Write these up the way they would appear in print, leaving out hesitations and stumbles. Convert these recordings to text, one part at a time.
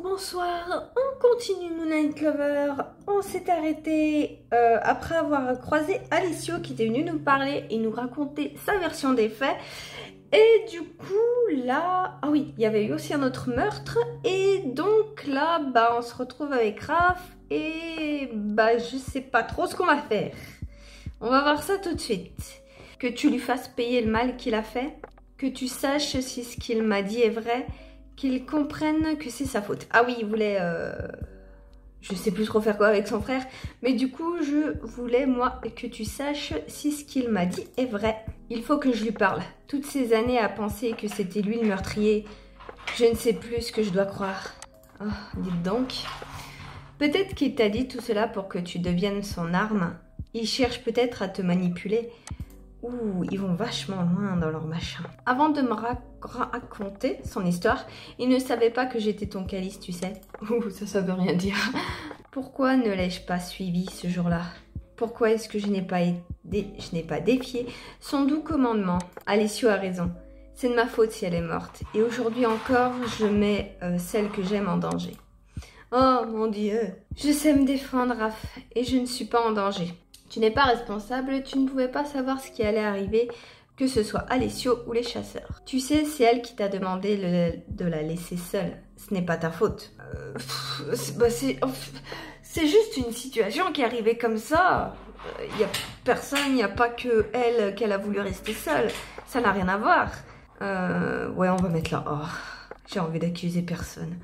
Bonsoir, on continue Moonlight Lover. On s'est arrêté après avoir croisé Alessio qui était venu nous parler et nous raconter sa version des faits. Et du coup là, ah oui, il y avait eu aussi un autre meurtre. Et donc là, on se retrouve avec Raph et je sais pas trop ce qu'on va faire. On va voir ça tout de suite. Que tu lui fasses payer le mal qu'il a fait, que tu saches si ce qu'il m'a dit est vrai, qu'il comprenne que c'est sa faute. Ah oui, il voulait... je sais plus trop faire quoi avec son frère. Mais du coup, je voulais, moi, que tu saches si ce qu'il m'a dit est vrai. Il faut que je lui parle. Toutes ces années à penser que c'était lui le meurtrier, je ne sais plus ce que je dois croire. Oh, dites donc. Peut-être qu'il t'a dit tout cela pour que tu deviennes son arme. Il cherche peut-être à te manipuler. Ouh, ils vont vachement loin dans leur machin. Avant de me raconter son histoire, il ne savait pas que j'étais ton calice, tu sais. Ouh, ça veut rien dire. Pourquoi ne l'ai-je pas suivi ce jour-là? Pourquoi est-ce que je n'ai pas défié son doux commandement? Alessio a raison. C'est de ma faute si elle est morte. Et aujourd'hui encore, je mets celle que j'aime en danger. Oh mon Dieu. Je sais me défendre, Raph, et je ne suis pas en danger. Tu n'es pas responsable, tu ne pouvais pas savoir ce qui allait arriver, que ce soit Alessio ou les chasseurs. Tu sais, c'est elle qui t'a demandé de la laisser seule. Ce n'est pas ta faute. C'est juste une situation qui est arrivée comme ça. Il n'y a personne, il n'y a pas que elle qu'elle a voulu rester seule. Ça n'a rien à voir. Ouais, on va mettre là. Oh, j'ai envie d'accuser personne.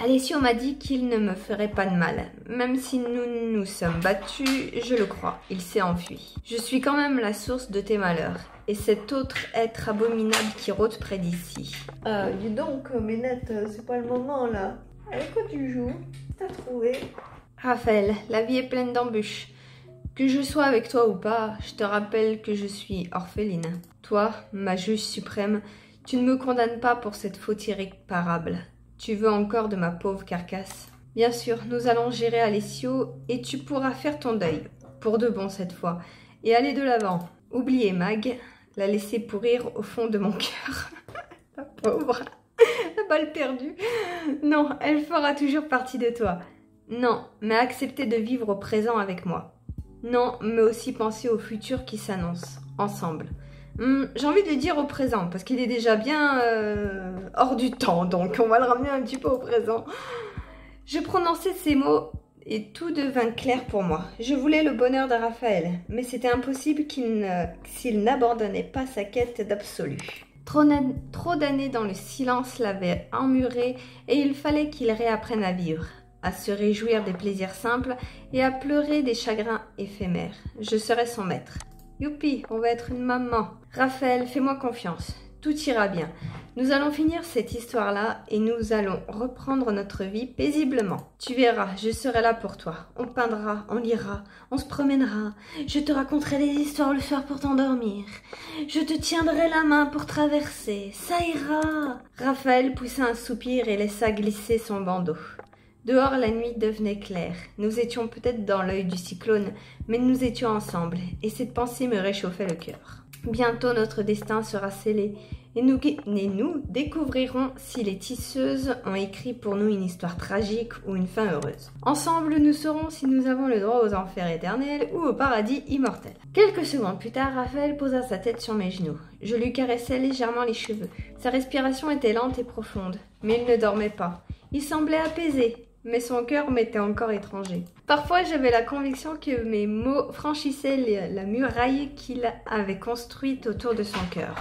Alessio m'a dit qu'il ne me ferait pas de mal. Même si nous nous sommes battus, je le crois. Il s'est enfui. Je suis quand même la source de tes malheurs. Et cet autre être abominable qui rôde près d'ici. Dis donc, Ménette, c'est pas le moment là. Avec quoi tu joues? T'as trouvé? Raphaël, la vie est pleine d'embûches. Que je sois avec toi ou pas, je te rappelle que je suis orpheline. Toi, ma juge suprême, tu ne me condamnes pas pour cette faute irréparable. Tu veux encore de ma pauvre carcasse? Bien sûr, nous allons gérer Alessio et tu pourras faire ton deuil, pour de bon cette fois, et aller de l'avant. Oubliez Mag, la laisser pourrir au fond de mon cœur. La pauvre, la balle perdue. Non, elle fera toujours partie de toi. Non, mais accepter de vivre au présent avec moi. Non, mais aussi penser au futur qui s'annonce, ensemble. J'ai envie de le dire au présent, parce qu'il est déjà bien hors du temps, donc on va le ramener un petit peu au présent. Je prononçais ces mots et tout devint clair pour moi. Je voulais le bonheur de Raphaël, mais c'était impossible s'il n'abandonnait pas sa quête d'absolu. Trop d'années dans le silence l'avaient emmuré et il fallait qu'il réapprenne à vivre, à se réjouir des plaisirs simples et à pleurer des chagrins éphémères. Je serai son maître. Youpi, on va être une maman. Raphaël, fais-moi confiance. Tout ira bien. Nous allons finir cette histoire-là et nous allons reprendre notre vie paisiblement. Tu verras, je serai là pour toi. On peindra, on lira, on se promènera. Je te raconterai des histoires le soir pour t'endormir. Je te tiendrai la main pour traverser. Ça ira. Raphaël poussa un soupir et laissa glisser son bandeau. Dehors, la nuit devenait claire. Nous étions peut-être dans l'œil du cyclone, mais nous étions ensemble, et cette pensée me réchauffait le cœur. Bientôt notre destin sera scellé, et nous découvrirons si les tisseuses ont écrit pour nous une histoire tragique ou une fin heureuse. Ensemble, nous saurons si nous avons le droit aux enfers éternels ou au paradis immortel. Quelques secondes plus tard, Raphaël posa sa tête sur mes genoux. Je lui caressais légèrement les cheveux. Sa respiration était lente et profonde, mais il ne dormait pas. Il semblait apaisé, mais son cœur m'était encore étranger. Parfois, j'avais la conviction que mes mots franchissaient la muraille qu'il avait construite autour de son cœur.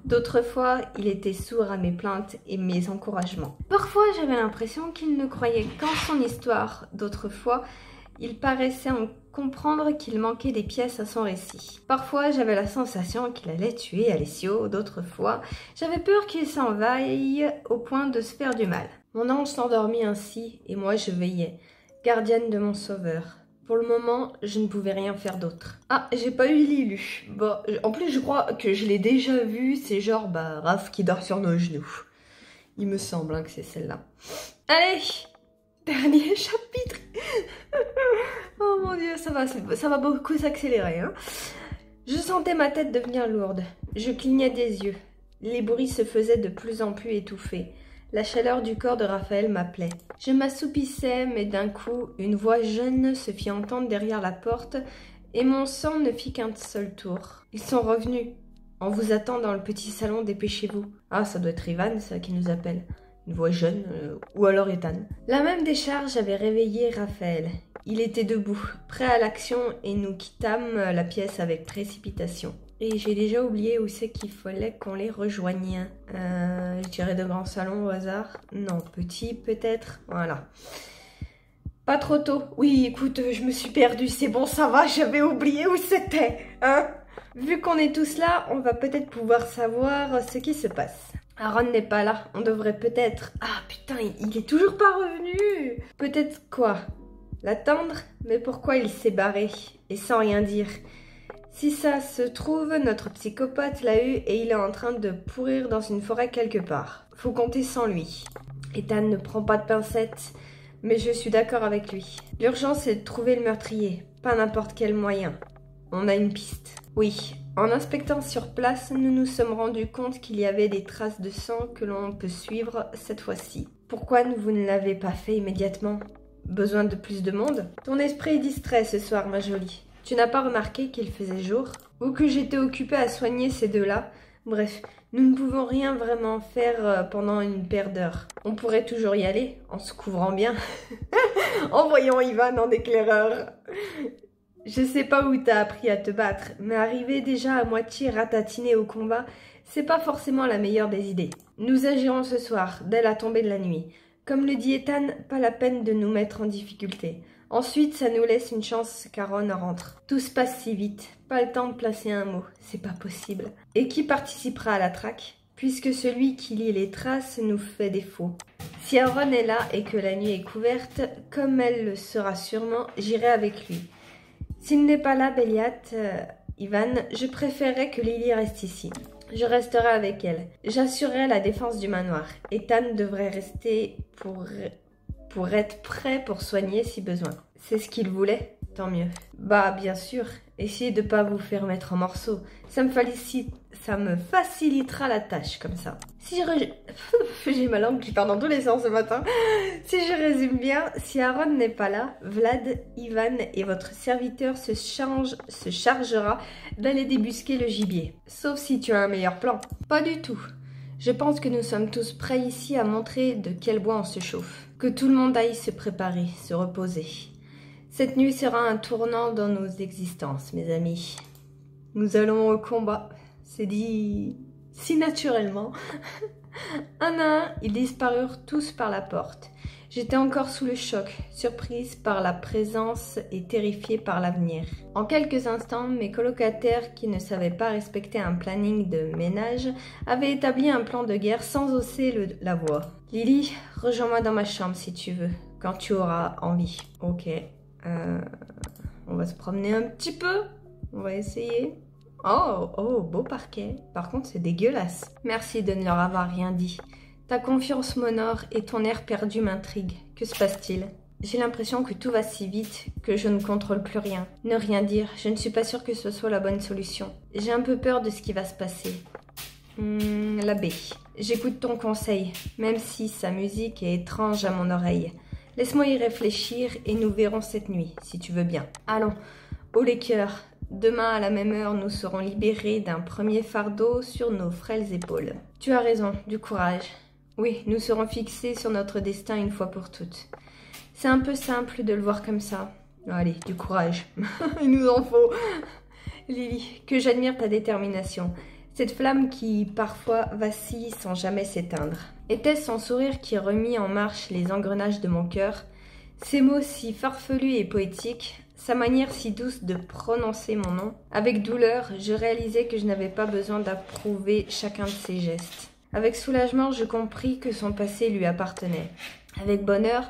D'autres fois, il était sourd à mes plaintes et mes encouragements. Parfois, j'avais l'impression qu'il ne croyait qu'en son histoire. D'autres fois, il paraissait en comprendre qu'il manquait des pièces à son récit. Parfois, j'avais la sensation qu'il allait tuer Alessio. D'autres fois, j'avais peur qu'il s'envahisse au point de se faire du mal. Mon ange s'endormit ainsi, et moi je veillais, gardienne de mon sauveur. Pour le moment, je ne pouvais rien faire d'autre. Ah, j'ai pas eu Lilu. Bon, en plus, je crois que je l'ai déjà vu. C'est genre, Raph qui dort sur nos genoux. Il me semble que c'est celle-là. Allez, dernier chapitre. Oh mon Dieu, ça va beaucoup s'accélérer. Hein. Je sentais ma tête devenir lourde. Je clignais des yeux. Les bruits se faisaient de plus en plus étouffés. La chaleur du corps de Raphaël m'appelait. Je m'assoupissais, mais d'un coup, une voix jeune se fit entendre derrière la porte et mon sang ne fit qu'un seul tour. Ils sont revenus. On vous attend dans le petit salon, dépêchez-vous. Ah, ça doit être Ivan, ça, qui nous appelle. Une voix jeune, ou alors Ethan. La même décharge avait réveillé Raphaël. Il était debout, prêt à l'action, et nous quittâmes la pièce avec précipitation. Et j'ai déjà oublié où c'est qu'il fallait qu'on les rejoigne. Je dirais de grand salon au hasard. Non, petit peut-être. Voilà. Pas trop tôt. Oui, écoute, je me suis perdue, c'est bon, ça va, j'avais oublié où c'était. Hein? Vu qu'on est tous là, on va peut-être pouvoir savoir ce qui se passe. Aaron n'est pas là, on devrait peut-être... Ah putain, il est toujours pas revenu. Peut-être quoi? L'attendre? Mais pourquoi il s'est barré? Et sans rien dire. Si ça se trouve, notre psychopathe l'a eu et il est en train de pourrir dans une forêt quelque part. Faut compter sans lui. Ethan ne prend pas de pincettes, mais je suis d'accord avec lui. L'urgence est de trouver le meurtrier, pas n'importe quel moyen. On a une piste. Oui, en inspectant sur place, nous nous sommes rendus compte qu'il y avait des traces de sang que l'on peut suivre cette fois-ci. Pourquoi vous ne l'avez pas fait immédiatement? Besoin de plus de monde? Ton esprit est distrait ce soir, ma jolie. Tu n'as pas remarqué qu'il faisait jour? Ou que j'étais occupée à soigner ces deux-là? Bref, nous ne pouvons rien vraiment faire pendant une paire d'heures. On pourrait toujours y aller, en se couvrant bien. En voyant Ivan en éclaireur. Je sais pas où t'as appris à te battre, mais arriver déjà à moitié ratatiné au combat, c'est pas forcément la meilleure des idées. Nous agirons ce soir, dès la tombée de la nuit. Comme le dit Ethan, pas la peine de nous mettre en difficulté. Ensuite, ça nous laisse une chance qu'Aaron rentre. Tout se passe si vite, pas le temps de placer un mot, c'est pas possible. Et qui participera à la traque? Puisque celui qui lit les traces nous fait défaut. Si Aaron est là et que la nuit est couverte, comme elle le sera sûrement, j'irai avec lui. S'il n'est pas là, Béliat, Ivan, je préférerais que Lily reste ici. Je resterai avec elle. J'assurerai la défense du manoir. Ethan devrait rester pour être prêt pour soigner si besoin. C'est ce qu'il voulait, tant mieux. Bah, bien sûr, essayez de pas vous faire mettre en morceaux. Ça me facilitera la tâche, comme ça. Si j'ai ma langue qui part dans tous les sens ce matin. Si je résume bien, si Aaron n'est pas là, Vlad, Ivan et votre serviteur se chargera d'aller débusquer le gibier. Sauf si tu as un meilleur plan. Pas du tout. Je pense que nous sommes tous prêts ici à montrer de quel bois on se chauffe. Que tout le monde aille se préparer, se reposer. Cette nuit sera un tournant dans nos existences, mes amis. Nous allons au combat. C'est dit si naturellement. Un à un, ils disparurent tous par la porte. J'étais encore sous le choc, surprise par la présence et terrifiée par l'avenir. En quelques instants, mes colocataires qui ne savaient pas respecter un planning de ménage avaient établi un plan de guerre sans hausser la voix. Lily, rejoins-moi dans ma chambre si tu veux, quand tu auras envie. Ok. On va se promener un petit peu. On va essayer. Oh, beau parquet. Par contre, c'est dégueulasse. Merci de ne leur avoir rien dit. Ta confiance m'honore et ton air perdu m'intrigue. Que se passe-t-il? J'ai l'impression que tout va si vite que je ne contrôle plus rien. Ne rien dire, je ne suis pas sûre que ce soit la bonne solution. J'ai un peu peur de ce qui va se passer. L'abbé, j'écoute ton conseil, même si sa musique est étrange à mon oreille. Laisse-moi y réfléchir et nous verrons cette nuit, si tu veux bien. Allons, haut les cœurs. Demain à la même heure, nous serons libérés d'un premier fardeau sur nos frêles épaules. Tu as raison, du courage. Oui, nous serons fixés sur notre destin une fois pour toutes. C'est un peu simple de le voir comme ça. Allez, du courage. Il nous en faut. Lily, que j'admire ta détermination. Cette flamme qui, parfois, vacille sans jamais s'éteindre. Était-ce son sourire qui remit en marche les engrenages de mon cœur? Ces mots si farfelus et poétiques, sa manière si douce de prononcer mon nom. Avec douleur, je réalisais que je n'avais pas besoin d'approuver chacun de ses gestes. Avec soulagement, je compris que son passé lui appartenait. Avec bonheur,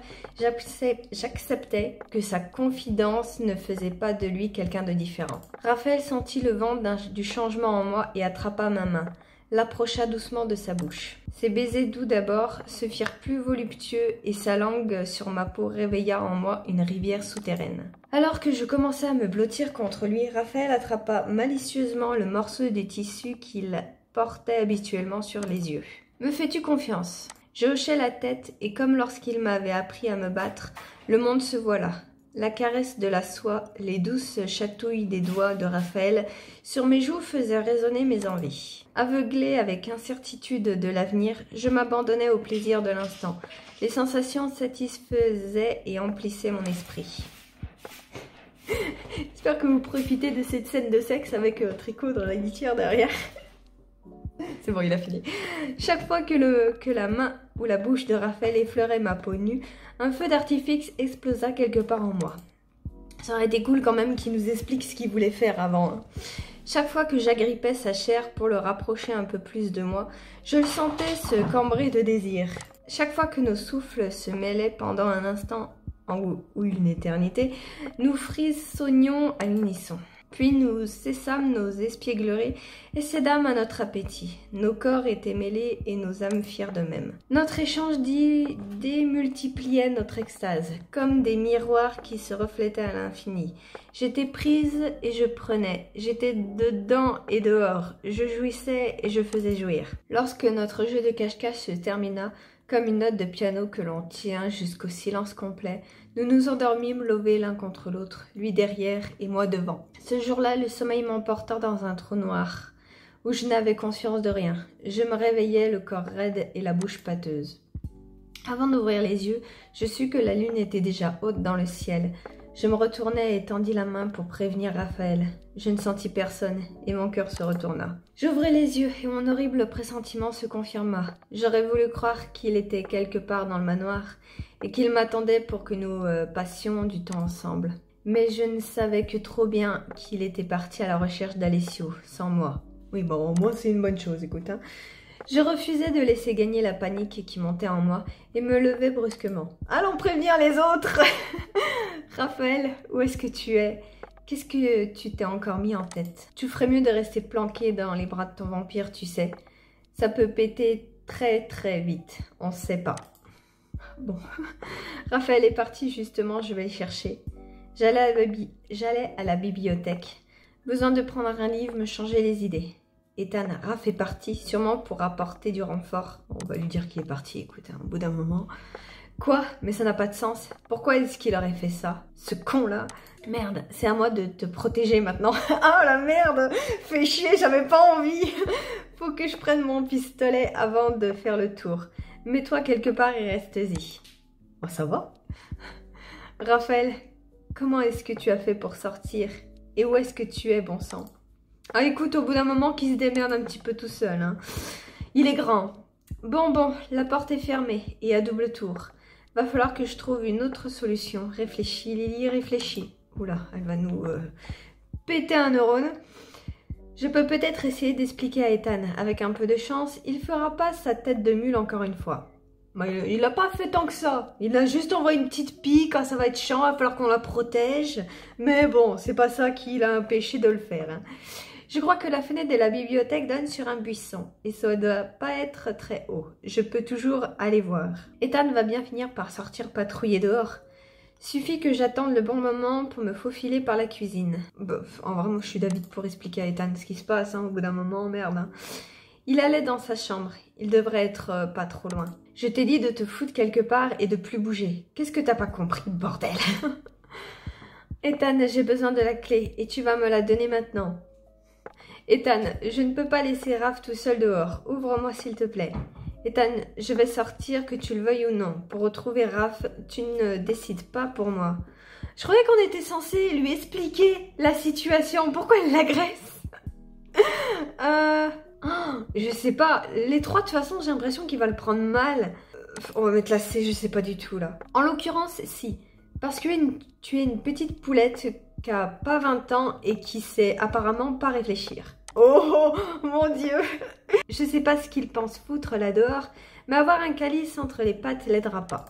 j'acceptais que sa confidence ne faisait pas de lui quelqu'un de différent. Raphaël sentit le vent du changement en moi et attrapa ma main, l'approcha doucement de sa bouche. Ses baisers doux d'abord se firent plus voluptueux et sa langue sur ma peau réveilla en moi une rivière souterraine. Alors que je commençais à me blottir contre lui, Raphaël attrapa malicieusement le morceau de tissu qu'il portait habituellement sur les yeux. « Me fais-tu confiance ?» Je hochai la tête et comme lorsqu'il m'avait appris à me battre, le monde se voila. La caresse de la soie, les douces chatouilles des doigts de Raphaël sur mes joues faisaient résonner mes envies. Aveuglée avec incertitude de l'avenir, je m'abandonnais au plaisir de l'instant. Les sensations satisfaisaient et emplissaient mon esprit. J'espère que vous profitez de cette scène de sexe avec Tricot dans la litière derrière. C'est bon, il a fini. Chaque fois que la main ou la bouche de Raphaël effleurait ma peau nue, un feu d'artifice explosa quelque part en moi. Ça aurait été cool quand même qu'il nous explique ce qu'il voulait faire avant. Hein. Chaque fois que j'agrippais sa chair pour le rapprocher un peu plus de moi, je le sentais se cambrer de désir. Chaque fois que nos souffles se mêlaient pendant un instant ou une éternité, nous frissonnions à l'unisson. Puis nous cessâmes nos espiègleries et cédâmes à notre appétit. Nos corps étaient mêlés et nos âmes firent de même. Notre échange démultipliait notre extase, comme des miroirs qui se reflétaient à l'infini. J'étais prise et je prenais, j'étais dedans et dehors, je jouissais et je faisais jouir. Lorsque notre jeu de cache-cache se termina, comme une note de piano que l'on tient jusqu'au silence complet, nous nous endormîmes lovés l'un contre l'autre, lui derrière et moi devant. Ce jour-là, le sommeil m'emporta dans un trou noir, où je n'avais conscience de rien. Je me réveillais, le corps raide et la bouche pâteuse. Avant d'ouvrir les yeux, je sus que la lune était déjà haute dans le ciel. Je me retournai et tendis la main pour prévenir Raphaël. Je ne sentis personne et mon cœur se retourna. J'ouvris les yeux et mon horrible pressentiment se confirma. J'aurais voulu croire qu'il était quelque part dans le manoir et qu'il m'attendait pour que nous passions du temps ensemble. Mais je ne savais que trop bien qu'il était parti à la recherche d'Alessio, sans moi. Oui, bon, moi c'est une bonne chose, écoute. Hein. Je refusais de laisser gagner la panique qui montait en moi et me levai brusquement. Allons prévenir les autres. Raphaël, où est-ce que tu es? Qu'est-ce que tu t'es encore mis en tête? Tu ferais mieux de rester planqué dans les bras de ton vampire, tu sais. Ça peut péter très très vite, on ne sait pas. Bon, Raphaël est parti justement, je vais le chercher. J'allais à la bibliothèque. Besoin de prendre un livre, me changer les idées. Ethan, Raph est parti, sûrement pour apporter du renfort. On va lui dire qu'il est parti, écoute, hein, au bout d'un moment. Quoi? Mais ça n'a pas de sens. Pourquoi est-ce qu'il aurait fait ça? Ce con-là. Merde, c'est à moi de te protéger maintenant. Ah la merde! Fais chier, j'avais pas envie. Faut que je prenne mon pistolet avant de faire le tour. Mets-toi quelque part et reste-y. Oh, ça va? Raphaël, comment est-ce que tu as fait pour sortir? Et où est-ce que tu es, bon sang? Ah écoute, au bout d'un moment, qu'il se démerde un petit peu tout seul. Hein. Il est grand. Bon, la porte est fermée et à double tour. Va falloir que je trouve une autre solution. Réfléchis, Lily, réfléchis. Oula, elle va nous péter un neurone. Je peux peut-être essayer d'expliquer à Ethan. Avec un peu de chance, il fera pas sa tête de mule encore une fois. Mais il n'a pas fait tant que ça. Il a juste envoyé une petite pique. Quand ça va être chiant, il va falloir qu'on la protège. Mais bon, c'est pas ça qui l'a empêché de le faire. Hein. Je crois que la fenêtre de la bibliothèque donne sur un buisson et ça ne doit pas être très haut. Je peux toujours aller voir. Ethan va bien finir par sortir patrouiller dehors. Suffit que j'attende le bon moment pour me faufiler par la cuisine. Bof, en vrai, moi je suis d'avis pour expliquer à Ethan ce qui se passe, hein, au bout d'un moment, merde. Hein. Il allait dans sa chambre. Il devrait être pas trop loin. Je t'ai dit de te foutre quelque part et de plus bouger. Qu'est-ce que t'as pas compris, bordel? Ethan, j'ai besoin de la clé et tu vas me la donner maintenant. Ethan, je ne peux pas laisser Raph tout seul dehors. Ouvre-moi s'il te plaît. Ethan, je vais sortir que tu le veuilles ou non. Pour retrouver Raph, tu ne décides pas pour moi. Je croyais qu'on était censé lui expliquer la situation. Pourquoi elle l'agresse? Je sais pas. Les trois, de toute façon, j'ai l'impression qu'il va le prendre mal. On va mettre la C, je sais pas du tout là. En l'occurrence, si. Parce que tu es une petite poulette qui a pas 20 ans et qui sait apparemment pas réfléchir. Oh mon Dieu! Je sais pas ce qu'il pense foutre là dehors, mais avoir un calice entre les pattes l'aidera pas.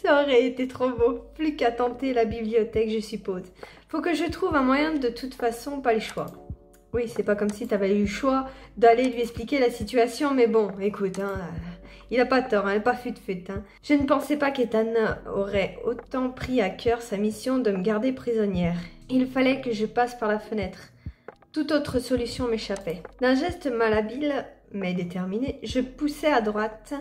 Ça aurait été trop beau. Plus qu'à tenter la bibliothèque, je suppose. Faut que je trouve un moyen, de toute façon, pas le choix. Oui, c'est pas comme si t'avais eu le choix d'aller lui expliquer la situation, mais bon, écoute, hein, il a pas tort, elle n'est pas fut-fut. Hein. Je ne pensais pas qu'Ethan aurait autant pris à cœur sa mission de me garder prisonnière. Il fallait que je passe par la fenêtre. Toute autre solution m'échappait. D'un geste malhabile, mais déterminée, je poussai à droite,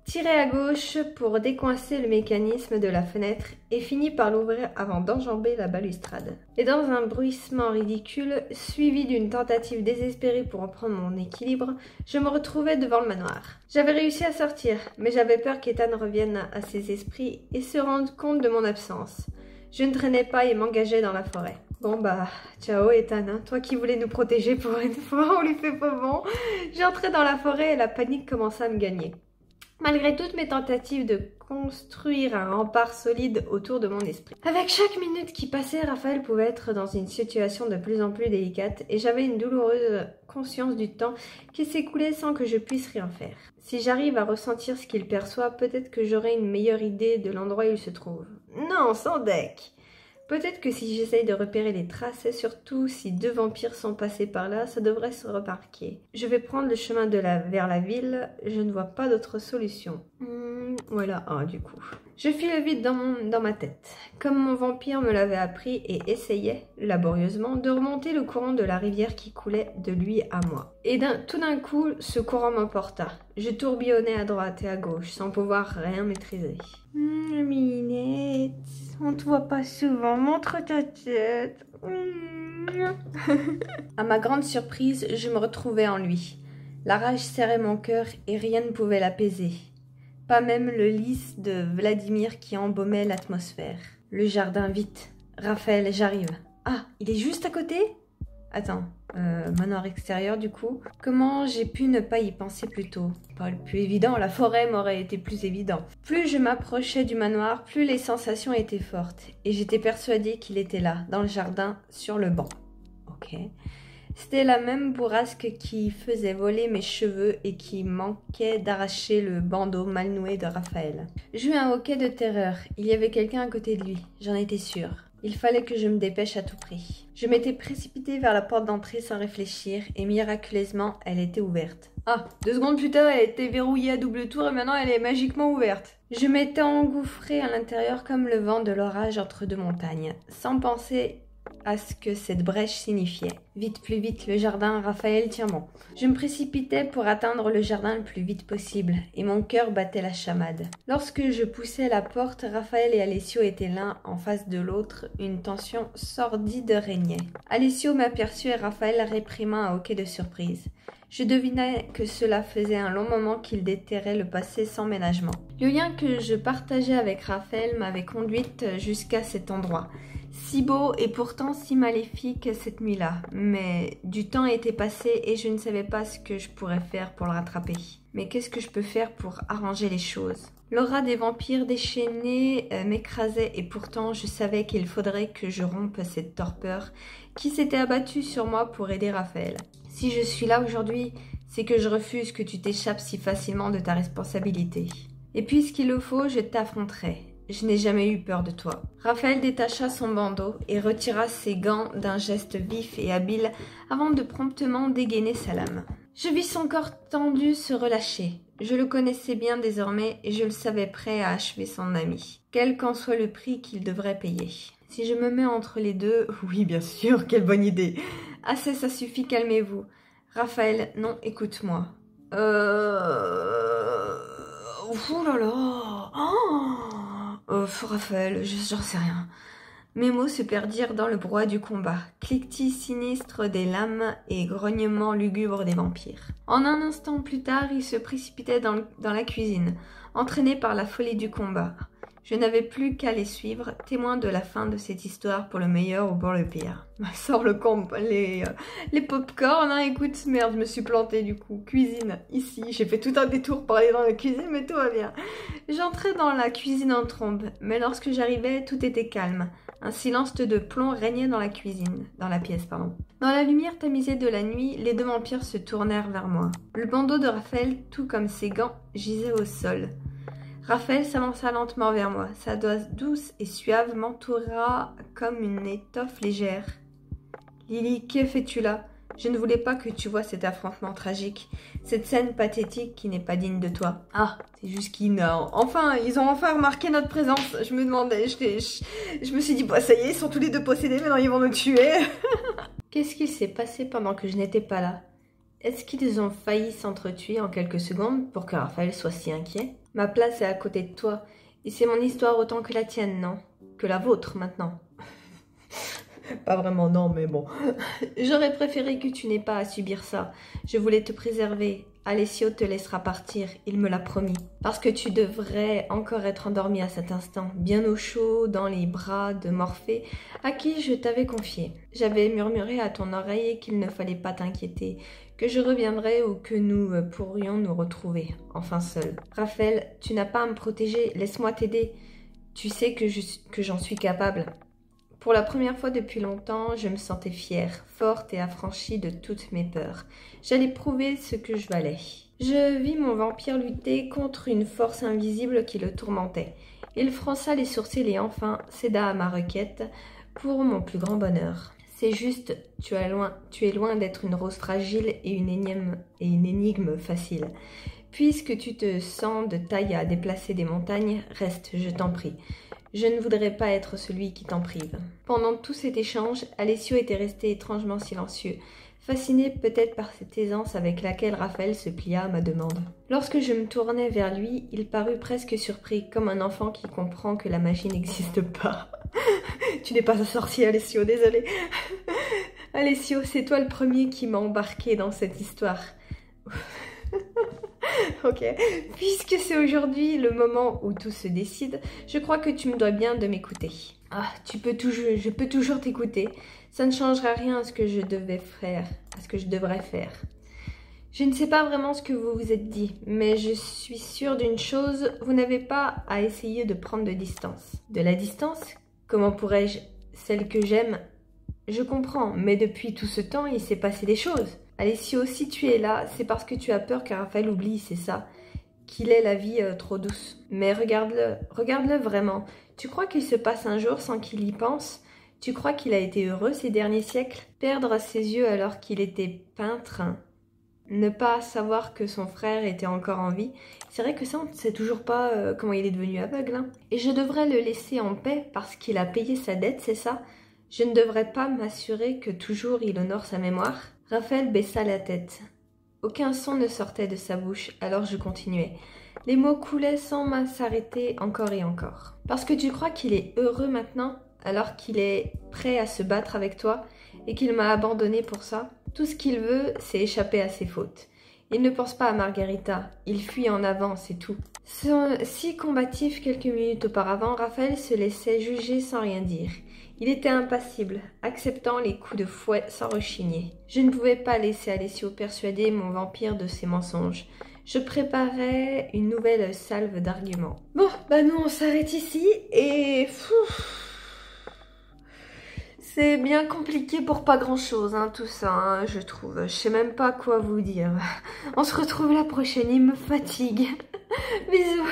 tirai à gauche pour décoincer le mécanisme de la fenêtre et finis par l'ouvrir avant d'enjamber la balustrade. Et dans un bruissement ridicule, suivi d'une tentative désespérée pour reprendre mon équilibre, je me retrouvais devant le manoir. J'avais réussi à sortir, mais j'avais peur qu'Ethan revienne à ses esprits et se rende compte de mon absence. Je ne traînais pas et m'engageais dans la forêt. Bon bah, ciao Ethan, hein. Toi qui voulais nous protéger pour une fois, on lui fait pas bon. J'entrais dans la forêt et la panique commença à me gagner. Malgré toutes mes tentatives de construire un rempart solide autour de mon esprit. Avec chaque minute qui passait, Raphaël pouvait être dans une situation de plus en plus délicate et j'avais une douloureuse conscience du temps qui s'écoulait sans que je puisse rien faire. Si j'arrive à ressentir ce qu'il perçoit, peut-être que j'aurai une meilleure idée de l'endroit où il se trouve. Non, sans deck. Peut-être que si j'essaye de repérer les traces, et surtout si 2 vampires sont passés par là, ça devrait se remarquer. Je vais prendre le chemin vers la ville, je ne vois pas d'autre solution. Voilà, du coup. Je fis le vide dans ma tête, comme mon vampire me l'avait appris et essayais, laborieusement, de remonter le courant de la rivière qui coulait de lui à moi. Et tout d'un coup, ce courant m'emporta. Je tourbillonnais à droite et à gauche, sans pouvoir rien maîtriser. Minette, on te voit pas souvent, montre ta tête. À ma grande surprise, je me retrouvais en lui. La rage serrait mon cœur et rien ne pouvait l'apaiser. Pas même le lys de Vladimir qui embaumait l'atmosphère. Le jardin, vite. Raphaël, j'arrive. Ah, il est juste à côté? Attends, manoir extérieur du coup. Comment j'ai pu ne pas y penser plus tôt? Pas le plus évident, la forêt m'aurait été plus évident. Plus je m'approchais du manoir, plus les sensations étaient fortes. Et j'étais persuadée qu'il était là, dans le jardin, sur le banc. Ok. C'était la même bourrasque qui faisait voler mes cheveux et qui manquait d'arracher le bandeau mal noué de Raphaël. J'eus un hoquet de terreur. Il y avait quelqu'un à côté de lui, j'en étais sûre. Il fallait que je me dépêche à tout prix. Je m'étais précipitée vers la porte d'entrée sans réfléchir et miraculeusement, elle était ouverte. Ah, 2 secondes plus tard, elle était verrouillée à double tour et maintenant elle est magiquement ouverte. Je m'étais engouffrée à l'intérieur comme le vent de l'orage entre 2 montagnes, sans penser à ce que cette brèche signifiait. Vite, plus vite, le jardin, Raphaël, tiens bon. Je me précipitais pour atteindre le jardin le plus vite possible, et mon cœur battait la chamade. Lorsque je poussais la porte, Raphaël et Alessio étaient l'un en face de l'autre, une tension sordide régnait. Alessio m'aperçut et Raphaël réprima un hoquet de surprise. Je devinais que cela faisait un long moment qu'il déterrait le passé sans ménagement. Le lien que je partageais avec Raphaël m'avait conduite jusqu'à cet endroit. Si beau et pourtant si maléfique cette nuit-là, mais du temps était passé et je ne savais pas ce que je pourrais faire pour le rattraper. Mais qu'est-ce que je peux faire pour arranger les choses? L'aura des vampires déchaînés m'écrasait et pourtant je savais qu'il faudrait que je rompe cette torpeur qui s'était abattue sur moi pour aider Raphaël. Si je suis là aujourd'hui, c'est que je refuse que tu t'échappes si facilement de ta responsabilité. Et puisqu'il le faut, je t'affronterai. Je n'ai jamais eu peur de toi. Raphaël détacha son bandeau et retira ses gants d'un geste vif et habile avant de promptement dégainer sa lame. Je vis son corps tendu se relâcher. Je le connaissais bien désormais et je le savais prêt à achever son ami, quel qu'en soit le prix qu'il devrait payer. Si je me mets entre les deux, oui bien sûr, quelle bonne idée. Assez, ça suffit, calmez-vous. Raphaël, non, écoute-moi. Ouh là là. Raphaël, j'en sais rien. Mes mots se perdirent dans le brouhaha du combat, cliquetis sinistre des lames et grognements lugubres des vampires. En un instant plus tard, ils se précipitaient dans la cuisine, entraînés par la folie du combat. Je n'avais plus qu'à les suivre, témoins de la fin de cette histoire pour le meilleur ou pour le pire. Sors les pop-corn, hein, écoute, merde, je me suis plantée du coup. Cuisine, ici, j'ai fait tout un détour pour aller dans la cuisine, mais tout va bien. J'entrais dans la cuisine en trombe, mais lorsque j'arrivais, tout était calme. Un silence de plomb régnait dans la pièce. Dans la lumière tamisée de la nuit, les 2 vampires se tournèrent vers moi. Le bandeau de Raphaël, tout comme ses gants, gisait au sol. Raphaël s'avança lentement vers moi. Sa doigt douce et suave m'entoura comme une étoffe légère. « Lily, que fais-tu là? Je ne voulais pas que tu vois cet affrontement tragique, cette scène pathétique qui n'est pas digne de toi. » Ah, c'est juste qu'ils... Enfin, ils ont enfin remarqué notre présence. Je me demandais, je me suis dit, bah ça y est, ils sont tous les 2 possédés, maintenant ils vont nous tuer. Qu'est-ce qu'il s'est passé pendant que je n'étais pas là? Est-ce qu'ils ont failli s'entretuer en quelques secondes pour que Raphaël soit si inquiet? Ma place est à côté de toi, et c'est mon histoire autant que la tienne, non? Que la vôtre, maintenant. Pas vraiment, non, mais bon. J'aurais préféré que tu n'aies pas à subir ça. Je voulais te préserver. Alessio te laissera partir, il me l'a promis. Parce que tu devrais encore être endormi à cet instant, bien au chaud, dans les bras de Morphée, à qui je t'avais confié. J'avais murmuré à ton oreille qu'il ne fallait pas t'inquiéter, que je reviendrais ou que nous pourrions nous retrouver, enfin seuls. Raphaël, tu n'as pas à me protéger, laisse-moi t'aider. Tu sais que j'en suis capable. Pour la première fois depuis longtemps, je me sentais fière, forte et affranchie de toutes mes peurs. J'allais prouver ce que je valais. Je vis mon vampire lutter contre une force invisible qui le tourmentait. Il fronça les sourcils et enfin céda à ma requête pour mon plus grand bonheur. C'est juste, tu es loin d'être une rose fragile et une énigme facile. Puisque tu te sens de taille à déplacer des montagnes, reste, je t'en prie. Je ne voudrais pas être celui qui t'en prive. Pendant tout cet échange, Alessio était resté étrangement silencieux, fasciné peut-être par cette aisance avec laquelle Raphaël se plia à ma demande. Lorsque je me tournai vers lui, il parut presque surpris, comme un enfant qui comprend que la magie n'existe pas. Tu n'es pas un sorcier, Alessio, désolé. Alessio, c'est toi le premier qui m'a embarqué dans cette histoire. Ok, puisque c'est aujourd'hui le moment où tout se décide, je crois que tu me dois bien de m'écouter. Ah, je peux toujours t'écouter. Ça ne changera rien à ce que je devrais faire. Je ne sais pas vraiment ce que vous vous êtes dit, mais je suis sûre d'une chose, vous n'avez pas à essayer de prendre de distance. De la distance? Comment pourrais-je? Celle que j'aime? Je comprends, mais depuis tout ce temps, il s'est passé des choses. Alessio, si tu es là, c'est parce que tu as peur que Raphaël oublie, c'est ça. Qu'il ait la vie trop douce. Mais regarde-le vraiment. Tu crois qu'il se passe un jour sans qu'il y pense? Tu crois qu'il a été heureux ces derniers siècles? Perdre ses yeux alors qu'il était peintre? Ne pas savoir que son frère était encore en vie? C'est vrai que ça, on ne sait toujours pas comment il est devenu aveugle. Hein. Et je devrais le laisser en paix parce qu'il a payé sa dette, c'est ça? Je ne devrais pas m'assurer que toujours il honore sa mémoire? Raphaël baissa la tête. Aucun son ne sortait de sa bouche, alors je continuais. Les mots coulaient sans s'arrêter encore et encore. Parce que tu crois qu'il est heureux maintenant, alors qu'il est prêt à se battre avec toi, et qu'il m'a abandonné pour ça? Tout ce qu'il veut, c'est échapper à ses fautes. Il ne pense pas à Margarita, il fuit en avant, c'est tout. Si combatif quelques minutes auparavant, Raphaël se laissait juger sans rien dire. Il était impassible, acceptant les coups de fouet sans rechigner. Je ne pouvais pas laisser Alessio persuader mon vampire de ses mensonges. Je préparais une nouvelle salve d'arguments. Bon, nous on s'arrête ici et... C'est bien compliqué pour pas grand-chose, hein, tout ça, hein, je trouve. Je sais même pas quoi vous dire. On se retrouve la prochaine, il me fatigue. Bisous.